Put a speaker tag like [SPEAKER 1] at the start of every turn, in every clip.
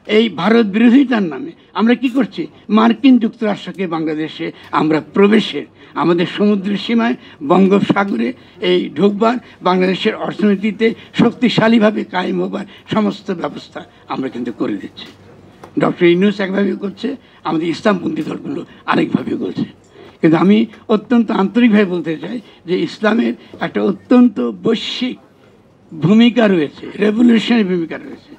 [SPEAKER 1] এই ভারত বিরোধিতার নামে আমরা কি করছি? মার্কিন যুক্তরাষ্ট্রকে বাংলাদেশে আমরা প্রবেশের, আমাদের সমুদ্রের সীমায় বঙ্গোপসাগরে এই ঢুকবার, বাংলাদেশের অর্থনীতিতে শক্তিশালীভাবে কায়েম হবার সমস্ত ব্যবস্থা আমরা কিন্তু করে দিচ্ছি। ডক্টর ইউনূস একভাবে করছে, আমাদের ইসলামপন্থী দলগুলো আরেকভাবে করছে। কিন্তু আমি অত্যন্ত আন্তরিকভাবে বলতে চাই যে ইসলামের একটা অত্যন্ত বৈশ্বিক ভূমিকা রয়েছে, রেভলিউশনারি ভূমিকা রয়েছে।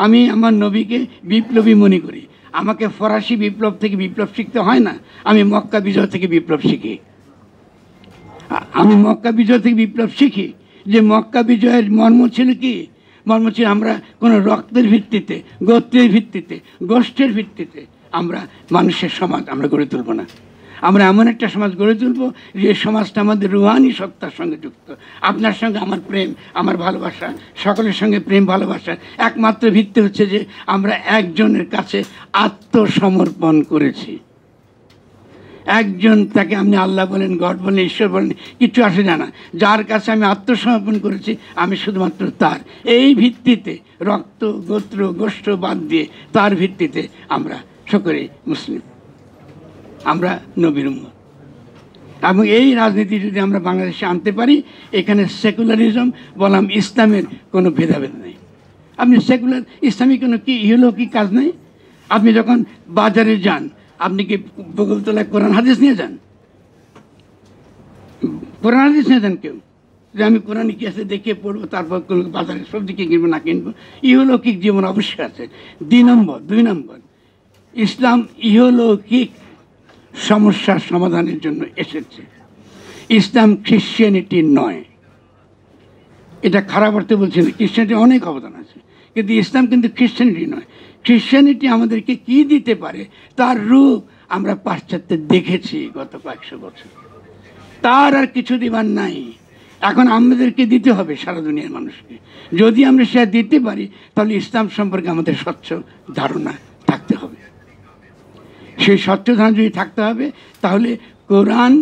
[SPEAKER 1] আমি আমার নবীকে বিপ্লবী মনে করি। আমাকে ফরাসি বিপ্লব থেকে বিপ্লব শিখতে হয় না, আমি মক্কা বিজয় থেকে বিপ্লব শিখি। আমি মক্কা বিজয় থেকে বিপ্লব শিখি যে মক্কা বিজয়ের মর্ম ছিল কি? মর্ম ছিল আমরা কোনো রক্তের ভিত্তিতে, গোত্রের ভিত্তিতে, গোষ্ঠীর ভিত্তিতে আমরা মানুষের সমাজ আমরা গড়ে তুলব না। আমরা এমন একটা সমাজ গড়ে তুলব যে সমাজটা আমাদের রুহানি সত্তার সঙ্গে যুক্ত। আপনার সঙ্গে আমার প্রেম, আমার ভালোবাসা, সকলের সঙ্গে প্রেম ভালোবাসার একমাত্র ভিত্তি হচ্ছে যে আমরা একজনের কাছে আত্মসমর্পণ করেছি। একজন, তাকে আপনি আল্লাহ বলেন, গড বলেন, ঈশ্বর বলেন, কিছু আসে জানা, যার কাছে আমি আত্মসমর্পণ করেছি আমি শুধুমাত্র তার। এই ভিত্তিতে রক্ত, গোত্র, গোষ্ঠ বাদ দিয়ে তার ভিত্তিতে আমরা সকলে মুসলিম, আমরা নবীর উম্মত। এবং এই রাজনীতি যদি আমরা বাংলাদেশে আনতে পারি, এখানে সেকুলারিজম বললাম, ইসলামের কোনো ভেদাভেদ নেই। আপনি সেকুলার ইসলামী কোনো কি ইহলৌকিক কাজ নেই। আপনি যখন বাজারে যান, আপনি কি বগলতলায় কোরআন হাদিস নিয়ে যান? কোরআন হাদিস নিয়ে যান কেউ যে আমি কোরআনে কি আছে দেখে পড়বো, তারপর কোনো বাজারে সবজি কি কিনবো না কিনবো? ইহলৌকিক জীবন অবশ্যই আছে। 2 নম্বর, ইসলাম ইহলৌকিক সমস্যার সমাধানের জন্য এসেছে। ইসলাম খ্রিশ্চানিটি নয়। এটা খারাপ অর্থে বলছি না, খ্রিশ্চানিটি অনেক অবদান আছে, কিন্তু ইসলাম কিন্তু খ্রিশ্চানিটি নয়। খ্রিশ্চানিটি আমাদেরকে কি দিতে পারে তার রূপ আমরা পাশ্চাত্যে দেখেছি গত কয়েকশো বছর। তার আর কিছু দিবার নাই। এখন আমাদেরকে দিতে হবে সারা দুনিয়ার মানুষকে। যদি আমরা সেটা দিতে পারি তাহলে ইসলাম সম্পর্কে আমাদের স্বচ্ছ ধারণা থাকতে হবে। সেই স্বচ্ছ ধারণা যদি থাকতে হবে তাহলে কোরআন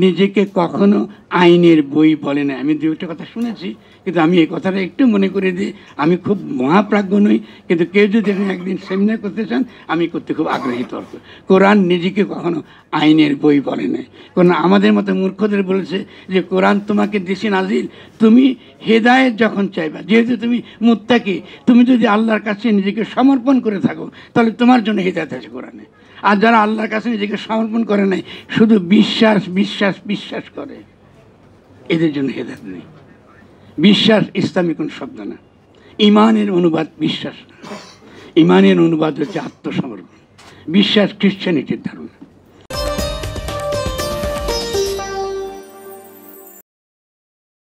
[SPEAKER 1] নিজেকে কখনো আইনের বই বলে না। আমি 2টা কথা শুনেছি, কিন্তু আমি এই কথাটা একটু মনে করে দিই, আমি খুব মহাপ্রাজ্ঞ নই, কিন্তু কেউ যদি একদিন সেমিনার করতে চান আমি করতে খুব আগ্রহী। তর্ক কোরআন নিজেকে কখনো আইনের বই বলে না। কারণ আমাদের মতো মূর্খদের বলেছে যে কোরআন তোমাকে দিছি নাজিল, তুমি হেদায়েত যখন চাইবা, যেহেতু তুমি মুত্তাকি, তুমি যদি আল্লাহর কাছে নিজেকে সমর্পণ করে থাকো তাহলে তোমার জন্য হেদায়েত আছে কোরআনে। আর যারা আল্লাহর কাছে নিজেকে সমর্পণ করে নাই, শুধু বিশ্বাস বিশ্বাস বিশ্বাস করে, এদের জন্য হেদায়েত নেই। বিশ্বাস ইসলামী কোন শব্দ না। ইমানের অনুবাদ বিশ্বাস না, ইমানের অনুবাদ হচ্ছে আত্মসমর্পণ। বিশ্বাস খ্রিশ্চানিটির ধারণা।